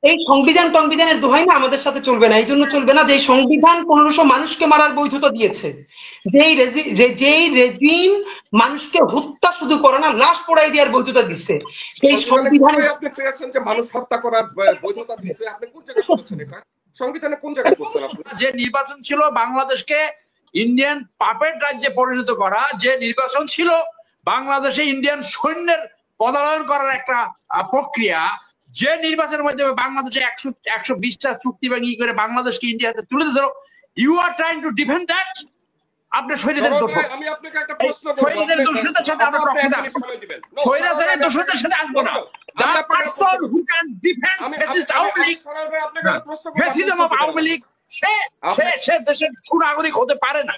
এই সংবিধানের দোহাই না আমাদের সাথে চলবে না। এই জন্য চলবে না যে এই সংবিধান 1500 মানুষকে মারার বৈধতা দিয়েছে, যেই রেজিম মানুষকে হত্যা শুধু করে না, লাশ পোড়াই দেওয়ার বৈধতা দিচ্ছে। এই সংবিধানে আপনি পেয়েছেন যে মানুষ হত্যা করার বৈধতা দিচ্ছে, আপনি কোন জায়গায় করেছেন এটা? সংবিধানে কোন জায়গায় করছেন আপনি? যে নির্বাচন ছিল বাংলাদেশকে ইন্ডিয়ান পাপেট রাজ্যে পরিণত করা, যে নির্বাচন ছিল বাংলাদেশে ইন্ডিয়ান সৈন্যের পদায়ন করার একটা প্রক্রিয়া, যে নির্বাচনের মাধ্যমে বাংলাদেশে 120টা চুক্তি ভাঙি করে বাংলাদেশকে ইন্ডিয়াতে তুলে দিয়েছিল, you are trying to defend that. আপনি স্বৈরাচারের দোষর। আমি আপনাকে একটা প্রশ্ন করব, স্বৈরাচারের দোষরদের সাথে আমরা টকশোতে আসবো না, স্বৈরাচারের দোষরদের সাথে আসবো না। The person who can defend fascist Awami League, fascism of Awami League, সে দেশের সুনাগরিক হতে পারে না।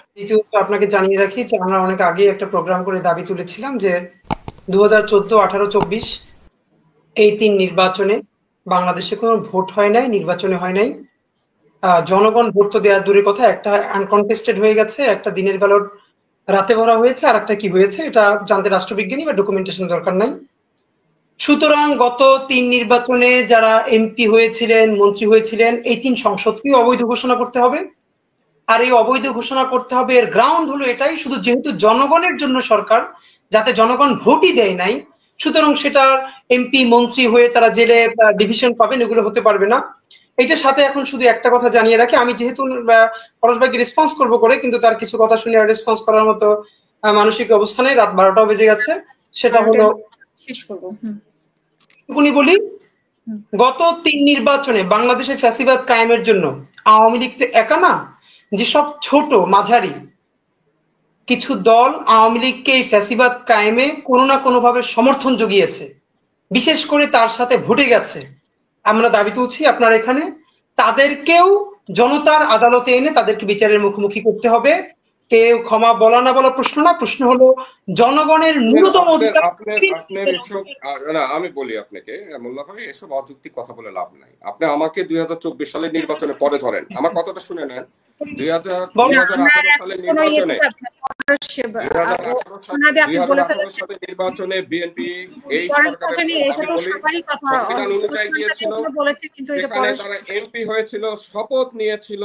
আপনাকে জানিয়ে রাখি যে আমরা অনেক আগে একটা প্রোগ্রাম করে দাবি তুলেছিলাম যে 2014, 18, 24 এই 3 নির্বাচনে বাংলাদেশে কোনো ভোট হয় নাই, নির্বাচনে হয় নাই। জনগণ ভোট তো দেওয়ার দূরের কথা, একটা আনকনটেস্টেড হয়ে গেছে, একটা দিনের ব্যালট রাতে ভরা হয়েছে, আর একটা কি হয়েছে এটা জানতে রাষ্ট্রবিজ্ঞানী বা ডকুমেন্টেশন দরকার নাই। সুতরাং গত 3 নির্বাচনে যারা এমপি হয়েছিলেন, মন্ত্রী হয়েছিলেন, এই 3 সংসদকেই অবৈধ ঘোষণা করতে হবে। আর এই অবৈধ ঘোষণা করতে হবে, এর গ্রাউন্ড হলো এটাই, শুধু যেহেতু জনগণের জন্য সরকার, যাতে জনগণ ভোটই দেয় নাই, সুতরাং সেটা এমপি মন্ত্রী হয়ে তারা জেলে ডিভিশন পাবেন, এগুলো হতে পারবে না। এটার সাথে এখন শুধু একটা কথা জানিয়ে রাখি, আমি যেহেতু পরশ ভাইকে রেসপন্স করবো করে, কিন্তু তার কিছু কথা শুনে আর রেসপন্স করার মতো মানসিক অবস্থানে, রাত 12টাও বেজে গেছে, সেটা হলো উনি বলি, গত 3 নির্বাচনে বাংলাদেশের ফ্যাসিবাদ কায়েমের জন্য আওয়ামী লীগ তো একা না, যেসব ছোট মাঝারি কিছু দল আওয়ামী লীগকে এই ফ্যাসিবাদ কায়েমে কোনো না কোনো ভাবে সমর্থন জুগিয়েছে, বিশেষ করে তার সাথে ভোটে গেছে। আমরা দাবি তুলছি আপনার এখানে তাদেরকেও জনতার আদালতে এনে তাদেরকে বিচারের মুখোমুখি করতে হবে। কেউ ক্ষমা বলা না বলা প্রশ্ন না, প্রশ্ন হলো জনগণের ন্যূনতম অধিকার। আমি বলি আপনাকে মোল্লা ভাই, এসব অযৌক্তিক কথা বলে লাভ নাই। আপনি আমাকে 2024 সালের নির্বাচনে পরে ধরেন, আমার কথাটা শুনে নেন। 2018 সালের নির্বাচনে বিএনপি এই সংবিধান অনুযায়ী দিয়েছিল, সেখানে তারা এমপি হয়েছিল, শপথ নিয়েছিল,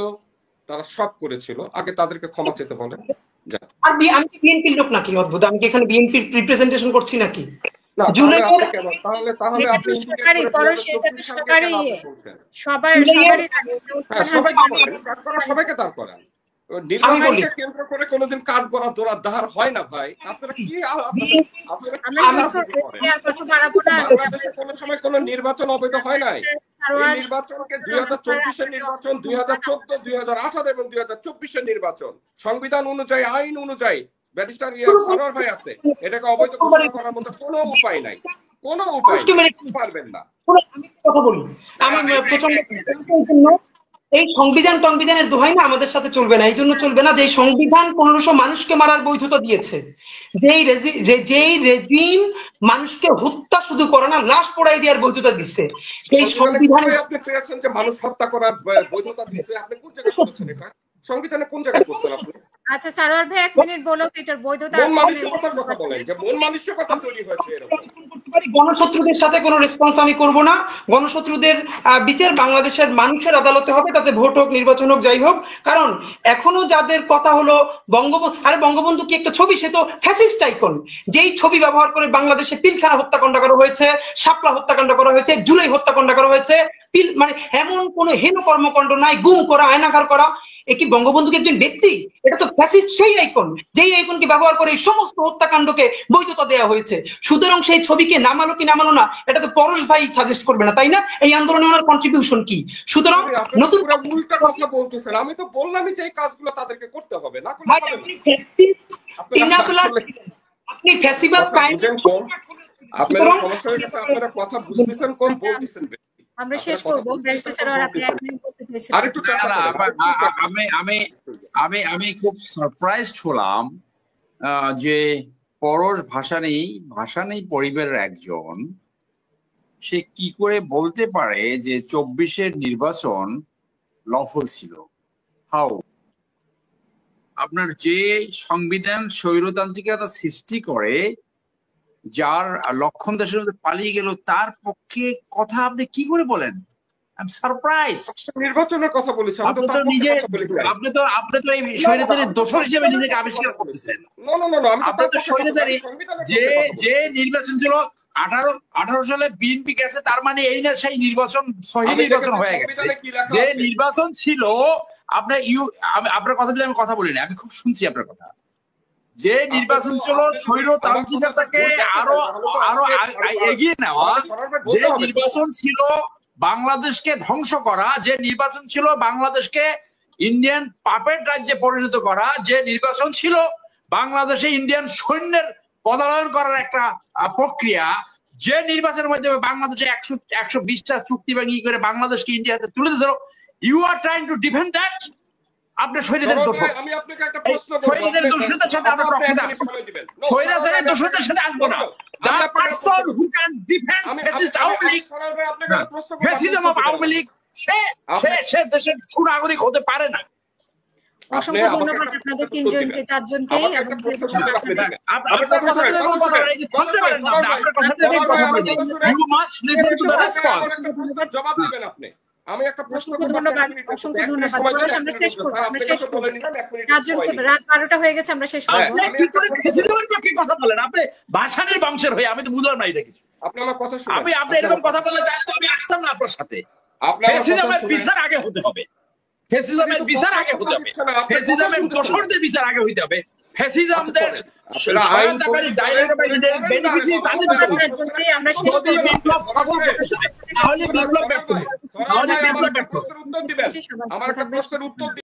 তারা সব করেছিল। আগে তাদেরকে ক্ষমা চেতে বলেন। আর আমি বিএনপির লোক নাকি? অদ্ভুত, আমি কি এখানে বিএনপির রিপ্রেজেন্টেশন করছি নাকি? সবাইকে দাঁড় করান। নির্বাচনকে কেন্দ্র করে কোনোদিন কাঠ গড়া দোড়া দাঁড় হয় না ভাই। আপনারা কি কোনো সময় কোনো নির্বাচন অবৈধ হয় নাই? এই নির্বাচনকে 2024-এর নির্বাচন, 2014, 2018 এবং 2024-এর নির্বাচন সংবিধান অনুযায়ী, আইন অনুযায়ী, ব্যারিস্টার সরোয়ার ভাই আছে, এটাকে অবৈধ ঘোষণা করার মতো কোনো উপায় নাই, কোনো উপায় পারবেন না। আমি কথা বলি, আমি প্রচন্ড এই সংবিধানের দোহাই না আমাদের সাথে চলবে না। এই জন্য চলবে না যে এই সংবিধান 1500 মানুষকে মারার বৈধতা দিয়েছে, যেই রেজিম মানুষকে হত্যা শুধু করে না, লাশ পোড়াই দেওয়ার বৈধতা দিচ্ছে। এই সংবিধানে আপনি পেয়েছেন যে মানুষ হত্যা করার বৈধতা দিচ্ছে, আপনি কোন জায়গায় করেছেন এটা? সংবিধানে কোন জায়গায় করছেন আপনি? আচ্ছা সারোয়ার ভাই, 1 মিনিট বলো এটার বৈধতা আছে। মন মানসিকতার কথা বলেন, যে মন মানসিকতা তৈরি হয়েছে এরকম। গণশত্রুদের সাথে কোনো রেসপন্স আমি করব না। গণশত্রুদের বিচার বাংলাদেশের মানুষের আদালতে হবে, তাতে ভোট হোক, নির্বাচন হোক, যাই হোক। কারণ এখনো যাদের কথা হলো বঙ্গবন্ধু কি একটা ছবি? সে তো ফ্যাসিস্ট আইকন। যেই ছবি ব্যবহার করে বাংলাদেশে পিলখানা হত্যাকাণ্ড করা হয়েছে, শাপলা হত্যাকাণ্ড করা হয়েছে, জুলাই হত্যাকাণ্ড করা হয়েছে, মানে এমন কোন হেন কর্মকাণ্ড নাই, গুম করা, আয়নাঘাত করা। এ কি বঙ্গবন্ধুকে একজন ব্যক্তি? এটা তো ফ্যাসিস্ট সেই আইকন, যেই আইকনকে ব্যবহার করে এই সমস্ত হত্যাকাণ্ডকে বৈধতা দেওয়া হয়েছে। সুতরাং সেই ছবিকে নামালো কি নামালো না, এটা তো পরশ ভাই সাজেস্ট করবে না, তাই না? এই আন্দোলনে ওনার কন্ট্রিবিউশন কি? সুতরাং নতুন উল্টা কথা বলতেছেন। আমি তো বললামই যে এই কাজগুলো তাদেরকে করতে হবে, না করলে হবে না। আপনি ফ্যাসিবাদ কায়েম করেন, আপনারা সমস্যা হয়ে গেছে, আপনারা কথা বুঝতেছেন কোন, বলতেছেন। আমরা শেষ করব। ব্যারিস্টার স্যার, আপনি 1 মিনিট বলতে চেয়েছেন। আরেকটু আমি খুব সারপ্রাইজড হলাম যে পরশ ভাসানী পরিবারের একজন, সে কি করে বলতে পারে যে 24-এর নির্বাচন লফল ছিল? হাউ? আপনার যে সংবিধান স্বৈরতান্ত্রিকতা সৃষ্টি করে, যার লক্ষণ দেশের মধ্যে পালিয়ে গেল, তার পক্ষে কথা আপনি কি করে বলেন? I am surprise. নির্বাচনের কথা বলেছি, আমি তো আপনি তো তার পক্ষে নিজে কথা বলি নাই। আপনি তো এই স্বৈরাচারীর দোষর হিসেবে নিজেকে আবিষ্কার করতেছেন। না না না না, আমি তো আপনি তার তো পক্ষে কথা বলি, স্বৈরাচারী। আমি সংবিধানের যে পক্ষে কথা বলি। যে নির্বাচন ছিল 18 সালে বিএনপি গেছে, তার মানে এই না সেই নির্বাচন সহি আমি নির্বাচন দেখেছি হয়ে গেছে। সংবিধানে কি লেখা যে আছে। নির্বাচন ছিল আপনার আপনার কথা বলে আমি কথা বলি না, আমি খুব শুনছি আপনার কথা। যে নির্বাচন ছিল স্বৈরতান্ত্রিকতাকে আরো আরো এগিয়ে নেওয়া, যে নির্বাচন ছিল বাংলাদেশকে ধ্বংস করা, যে নির্বাচন ছিল বাংলাদেশকে ইন্ডিয়ান পাপেট রাজ্যে পরিণত করা, যে নির্বাচন ছিল বাংলাদেশে ইন্ডিয়ান সৈন্যের পদায়ন করার একটা প্রক্রিয়া, যে নির্বাচনের মাধ্যমে বাংলাদেশে 120টা চুক্তি ভাঙি করে বাংলাদেশকে ইন্ডিয়াতে তুলে দিয়েছিল, you are trying to defend that. আপনি স্বৈরাচারের দোষ, আমি আপনাকে একটা প্রশ্ন করব, স্বৈরাচারের দোষীদের সাথে আমরা প্রশ্নটা স্বৈরাচারের দোষীদের সাথে আসবো না। The person who can defend fascist Awami League, fascism of Awami League, সে দেশের সুনাগরিক হতে পারে না। অসংখ্য ধন্যবাদ আপনাদের তিনজনকে, চারজনকে। আপনার কথা বলে কোনো কথা বলে এই যে থামতে পারেন না, আপনার কথা বলে কথা বলে you must listen to the response। জবাব দিবেন আপনি। আমি একটা প্রশ্ন করব, ধন্যবাদ, অসংখ্য ধন্যবাদ। আমরা শেষ করব, চারজনকে রাত 12টা হয়ে গেছে, আমরা শেষ করব। আপনি কি করে ফ্যাসিজমের পক্ষে কথা বলেন? আপনি ভাষানির বংশের হয়ে, আমি তো বুঝলাম না এটা কিছু। আপনি আমার কথা শুনুন। আপনি এরকম কথা বললে তাহলে তো আমি আসতাম না আপনার সাথে। ফ্যাসিজমের বিচার আগে হতে হবে, ফ্যাসিজমের বিচার আগে হতে হবে, ফ্যাসিজমের দোষরদের বিচার আগে হইতে হবে, ফ্যাসিজমদের সহায়তাকারী ডাইরেক্ট বা ইনডাইরেক্ট বেনিফিশিয়ারি তাদের বিচার হতে হবে। আমরা শেষ যদি করব। বিপ্লব সফল করতে চায় তাহলে বিপ্লব ব্যর্থ হবে, তাহলে বিপ্লব ব্যর্থ হবে। উত্তর দিবেন। আমার একটা প্রশ্নের উত্তর